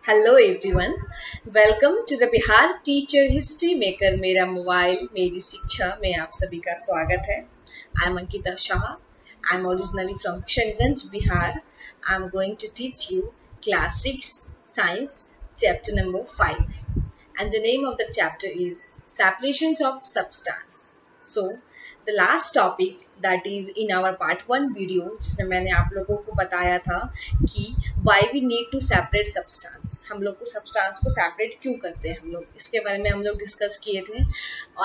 Hello everyone, welcome to the Bihar teacher history maker मेरा mobile मेरी शिक्षा में आप सभी का स्वागत है। I am Ankita Shah. I am originally from Kishanganj, Bihar. I am going to teach you class 6 science chapter number 5 and the name of the chapter is separations of substance. So the last topic that is in our part 1 video जिसमें मैंने आप लोगों को बताया था कि why we need to separate substance, हम लोग को substance को separate क्यों करते हैं हम लोग, इसके बारे में हम लोग डिस्कस किए थे।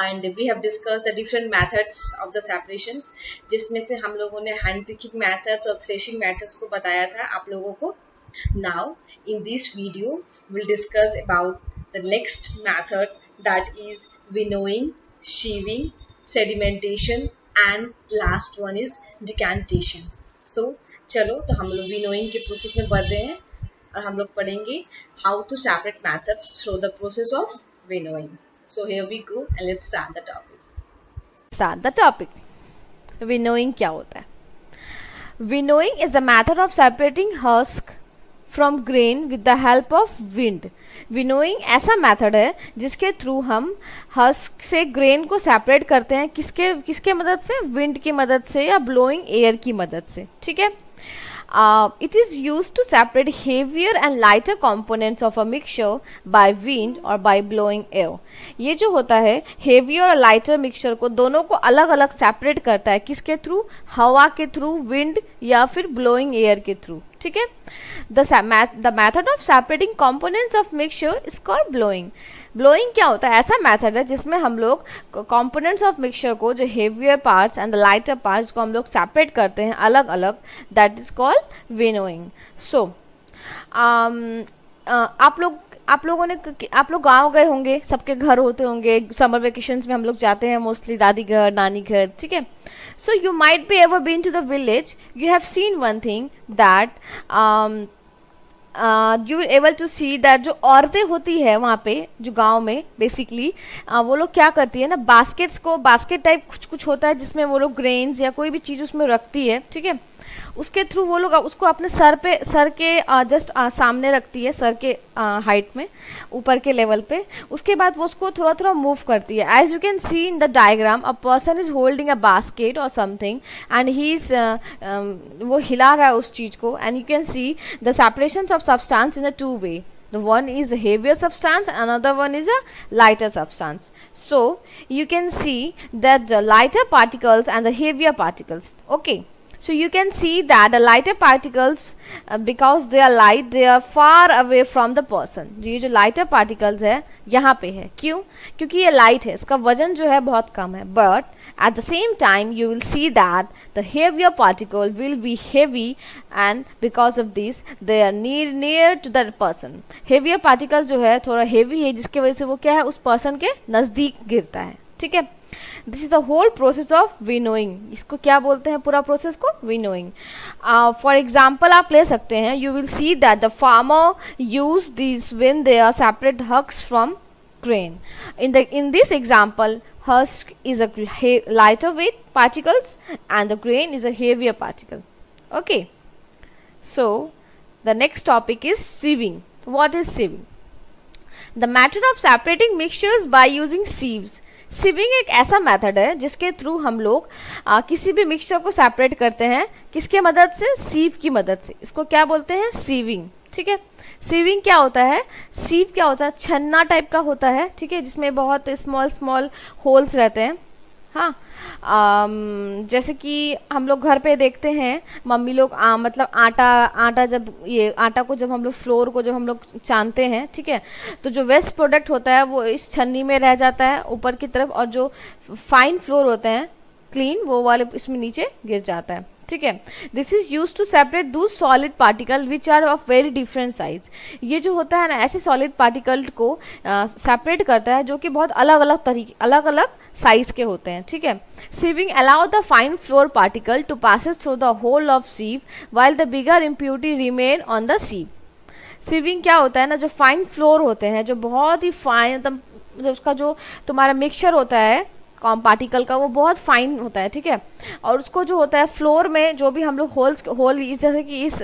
and we have discussed the different methods of the separations, जिसमें से हम लोगों ने hand picking methods और threshing methods को बताया था आप लोगों को। Now in this video we'll discuss about the next method, that is winnowing, sieving, sedimentation and last one is decantation. So चलो तो हम लोग winnowing के प्रोसेस में बढ़ रहे हैं और हम लोग पढ़ेंगे how to separate methods through the process of winnowing. So here we go and let's start the topic. Winnowing क्या होता है? Winnowing is the method of separating husk from grain with the help of wind. Winnowing ऐसा method है जिसके through हम husk से grain को separate करते हैं। किसके मदद से? विंड की मदद से या ब्लोइंग एयर की मदद से। ठीक है। It is used to separate heavier and lighter components of a mixture by wind or by blowing air. ये जो होता है heavier और lighter mixture को दोनों को अलग अलग सेपरेट करता है। किसके थ्रू? हवा के थ्रू, विंड या फिर ब्लोइंग एयर के थ्रू। ठीक है। The method of separating components of mixture is called blowing. Blowing क्या होता है? ऐसा मेथड है जिसमें हम लोग कंपोनेंट्स ऑफ मिक्सचर को, जो heavier parts and the lighter parts को हम लोग सेपरेट करते हैं अलग अलग, दैट इज कॉल्ड विनोइंग। सो आप लोग गांव गए होंगे, सबके घर होते होंगे, समर वेकेशंस में हम लोग जाते हैं मोस्टली दादी घर, नानी घर। ठीक है। So you might be ever been to the village, you have seen one thing that you will able to see that जो औरतें होती है वहाँ पे, जो गांव में बेसिकली वो लोग क्या करती है ना, बास्केट टाइप कुछ होता है जिसमें वो लोग ग्रेन्स या कोई भी चीज़ उसमें रखती है। ठीक है। उसके थ्रू वो लोग उसको अपने सर के जस्ट सामने रखती है, सर के हाइट में, ऊपर के लेवल पे। उसके बाद वो उसको थोड़ा थोड़ा मूव करती है। As you can see in the diagram, a person is holding a basket or something and he is वो हिला रहा है उस चीज को। And you can see the separation of substance in a two way. The one is a heavier substance, another one is a lighter substance. So you can see that the lighter particles and the heavier particles. Okay. So you can see that the lighter particles, because they are light, they are far away from the person. ये जो lighter particles है यहाँ पे है। क्यों? क्योंकि ये light है, इसका वजन जो है बहुत कम है। But at the same time you will see that the heavier particle will be heavy, and because of this they are near to that person. heavier particle जो है थोड़ा heavy है, जिसके वजह से वो क्या है, उस person के नजदीक गिरता है। ठीक है। This is the whole process of winnowing. इसको क्या बोलते हैं? पूरा प्रोसेस को विनोइंग। फॉर एग्जाम्पल आप ले सकते हैं, you will see that the farmer use this when they are separate husk from grain. In this example, husk is a lighter weight particles and the grain is a heavier particle. Okay. So the next topic is sieving. What is sieving? The method of separating mixtures by using sieves. Sieving एक ऐसा method है जिसके through हम लोग किसी भी mixture को separate करते हैं। किसके मदद से? सीव की मदद से। इसको क्या बोलते हैं? सीविंग। ठीक है। सीविंग क्या होता है? सीव क्या होता है? छन्ना टाइप का होता है। ठीक है। जिसमें बहुत स्मॉल होल्स रहते हैं। हाँ। जैसे कि हम लोग घर पे देखते हैं, मम्मी लोग मतलब आटा को जब हम लोग फ्लोर को जब हम लोग छानते हैं, ठीक है, तो जो वेस्ट प्रोडक्ट होता है वो इस छन्नी में रह जाता है ऊपर की तरफ, और जो फाइन फ्लोर होते हैं क्लीन, वो वाले इसमें नीचे गिर जाता है। ठीक है। This is use to separate दो solid particle which are of very different size. ये जो होता है ना, ऐसे सॉलिड पार्टिकल को सेपरेट करता है जो कि बहुत अलग अलग साइज के होते हैं। ठीक है। sieving allow the fine floor particle to passes through the whole of sieve while the bigger impurity remain on the sieve. sieving क्या होता है ना, जो फाइन फ्लोर होते हैं, जो बहुत ही फाइन, मतलब उसका जो तुम्हारा मिक्सचर होता है पार्टिकल का वो बहुत फाइन होता है, ठीक है। और उसको जो होता है फ्लोर में जो भी हम लोग होल जैसे कि इस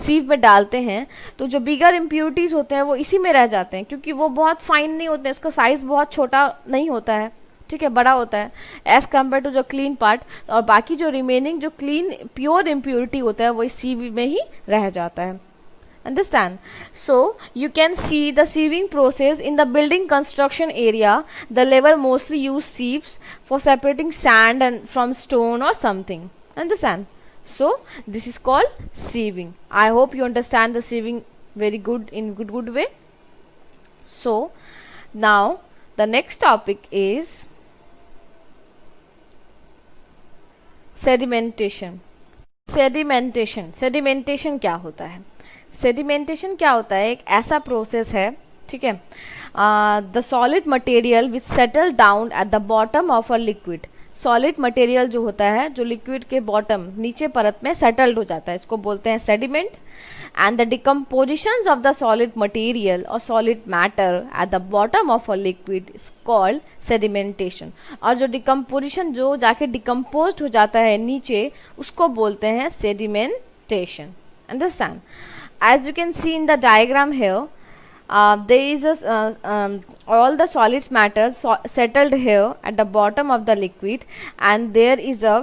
सीव में डालते हैं, तो जो बिगर इम्प्योरिटीज होते हैं वो इसी में रह जाते हैं, क्योंकि वो बहुत फाइन नहीं होते हैं, उसका साइज बहुत छोटा नहीं होता है, ठीक है, बड़ा होता है एज कम्पेयर टू जो क्लीन पार्ट। और बाकी जो रिमेनिंग जो क्लीन प्योर इम्प्योरिटी होता है वो इस सीव में ही रह जाता है। Understand? So you can see the sieving process in the building construction area. The labor mostly use sieves for separating sand and from stone or something. Understand? So this is called sieving. I hope you understand the sieving very good in good way. So now the next topic is sedimentation. Sedimentation क्या होता है? Sedimentation क्या होता है? एक ऐसा process है, ठीक है, the solid material which settle down eight the bottom of a liquid. Solid material जो होता है, जो लिक्विड के बॉटम नीचे परत में सेटल्ड हो जाता है, इसको बोलते हैं sediment. And the decomposition of the solid material और solid matter at the bottom of a liquid is called sedimentation. और जो डिकम्पोजिशन जो जाके डिकम्पोज हो जाता है नीचे, उसको बोलते हैं sedimentation. Understand? As you can see in the diagram here, there is all the solid matter settled here at the bottom of the liquid, and there is a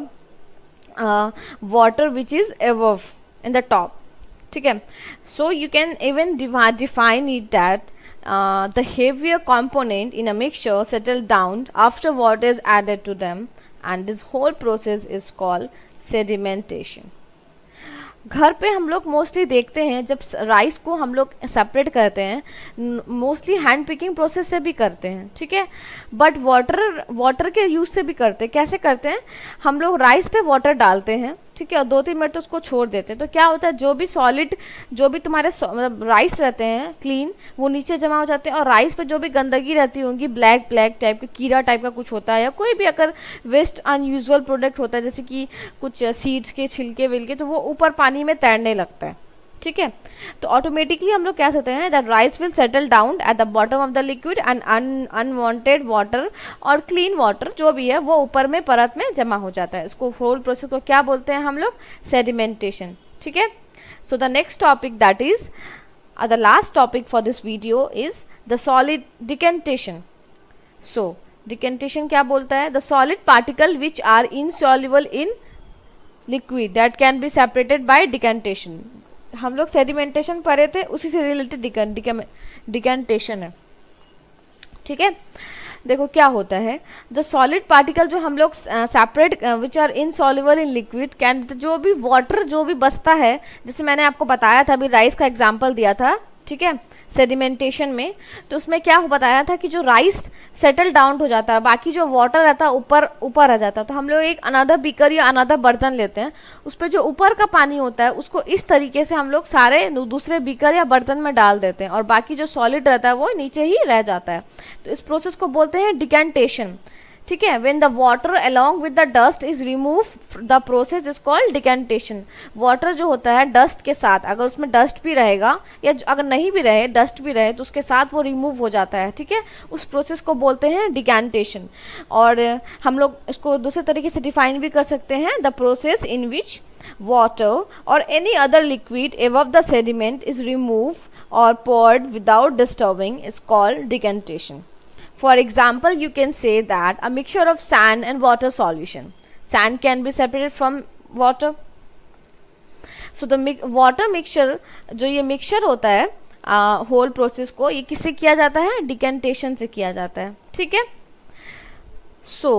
water which is above in the top, ठीक है। So you can even define it that the heavier component in a mixture settle down after water is added to them, and this whole process is called sedimentation. घर पे हम लोग mostly देखते हैं जब rice को हम लोग सेपरेट करते हैं, मोस्टली हैंड पिकिंग प्रोसेस से भी करते हैं, ठीक है, बट वाटर के यूज से भी करते हैं। कैसे करते हैं? हम लोग राइस पे वाटर डालते हैं, ठीक है, और 2-3 मिनट तो उसको छोड़ देते हैं। तो क्या होता है, जो भी सॉलिड जो भी तुम्हारे मतलब राइस रहते हैं क्लीन, वो नीचे जमा हो जाते हैं, और राइस पे जो भी गंदगी रहती होंगी, ब्लैक टाइप का कीड़ा टाइप का कुछ होता है, या कोई भी अगर वेस्ट अनयूजुअल प्रोडक्ट होता है, जैसे कि कुछ सीड्स के छिलके विलके, तो वो ऊपर पानी में तैरने लगता है, ठीक है। तो ऑटोमेटिकली हम लोग कह सकते हैं that rice will settle down eight the bottom of the liquid and unwanted water और क्लीन वाटर जो भी है वो ऊपर में परत में जमा हो जाता है। इसको होल प्रोसेस को क्या बोलते हैं हम लोग? सेडिमेंटेशन, ठीक है। So the next topic that is the last topic for this video is the solid decantation. So decantation क्या बोलता है? The solid particle which are insoluble in liquid that can be separated by decantation. हम लोग sedimentation पढ़े थे, उसी से related decantation है, ठीक है। देखो क्या होता है, द सॉलिड पार्टिकल जो हम लोग separate which are insoluble in liquid can, जो भी वाटर जो भी बचता है, जैसे मैंने आपको बताया था, अभी राइस का एग्जांपल दिया था, ठीक है, सेडिमेंटेशन में, तो उसमें क्या बताया था कि जो राइस सेटल डाउन हो जाता है, बाकी जो वाटर रहता है ऊपर रह जाता है, तो हम लोग एक अनदर बीकर या अनदर बर्तन लेते हैं, उस पर जो ऊपर का पानी होता है उसको इस तरीके से हम लोग सारे दूसरे बीकर या बर्तन में डाल देते हैं, और बाकी जो सॉलिड रहता है वो नीचे ही रह जाता है। तो इस प्रोसेस को बोलते हैं डिकेंटेशन, ठीक है। When the water along with the dust is remove, the process is called decantation. Water जो होता है डस्ट के साथ, अगर उसमें डस्ट भी रहेगा या अगर नहीं भी रहे, डस्ट भी रहे, तो उसके साथ वो रिमूव हो जाता है, ठीक है, उस प्रोसेस को बोलते हैं डिकेंटेशन। और हम लोग इसको दूसरे तरीके से डिफाइन भी कर सकते हैं, the process in which water और any other liquid above the sediment is remove और poured without disturbing is called decantation. For example, you can say that a mixture of sand and water solution. Sand can be separated from water. So the water mixture, जो ये mixture होता है whole process को, ये किससे किया जाता है? Decantation से किया जाता है, ठीक है। So